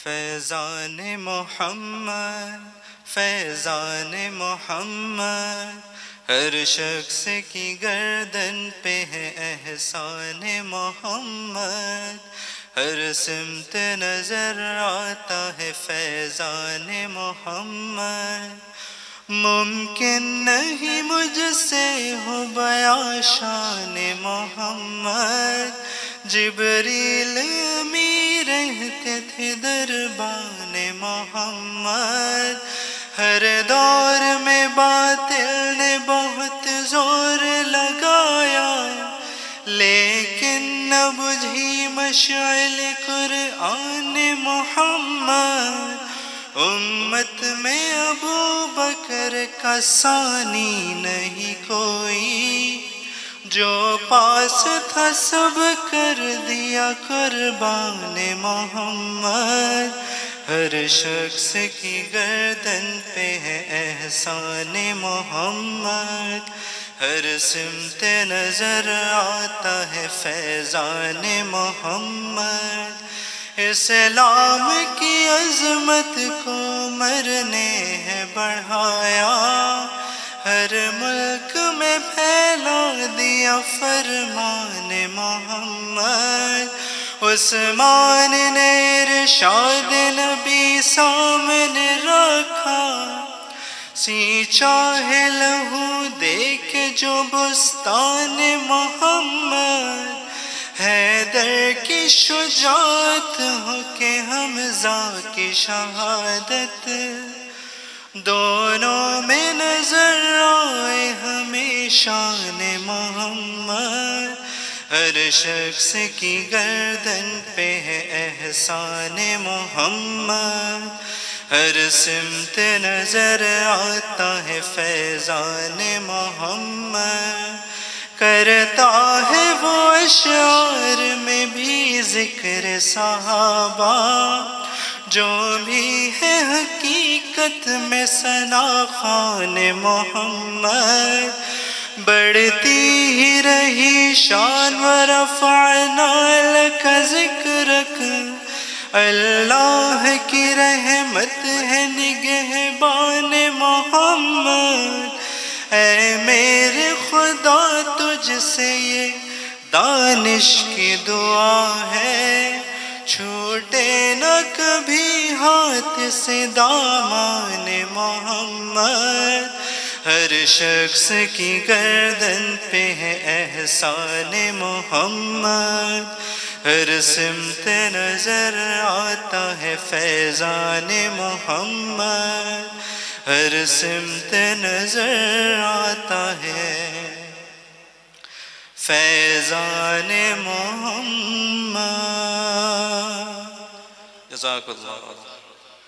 فیضان محمد فیضان محمد، ہر شخص کی گردن پہ ہے احسان محمد، ہر سمت نظر آتا ہے فیضان محمد، ممکن نہیں مجھ سے ہو بیاں شان محمد، جبریل امی رہتے تھے دربان محمد، ہر دور میں باطل نے بہت زور لگایا، لیکن نہ بجھی مشعل قرآن محمد، امت میں ابو بکر کا ثانی نہیں کوئی، جو پاس تھا سب کر دیا قربان محمد، ہر شخص کی گردن پہ ہے احسان محمد، ہر سمت نظر آتا ہے فیضان محمد، اسلام کی عظمت کو مرنے ہے بڑھایا، ہر ملک میں پھیلا دیا فرمان محمد، عثمان نے ارشاد نبی سامنے رکھا، سینچا ہے لہو دیکھ جو بستان محمد، حیدر کی شجاعت ہو کہ حمزہ کی شہادت، دونوں میں نظر آئے ہمیں شان محمد، ہر شخص کی گردن پہ ہے احسان محمد، ہر سمت نظر آتا ہے فیضان محمد، کرتا ہے وہ اشعار میں بھی ذکر صحابہ، جو بھی ہے حقیقت میں ثنا خوان محمد، بڑھتی ہی رہی شان ورفعنا لک ذکرک، اللہ کی رحمت ہے نگہبان محمد، اے میرے خدا تجھ سے یہ دانش کی دعا ہے، چھوٹے نہ کبھی ہاتھ سے دامان محمد، ہر شخص کی گردن پہ ہے احسان محمد، ہر سمت نظر آتا ہے فیضان محمد، ہر سمت نظر آتا ہے فیضان محمد۔ جزاک اللہ۔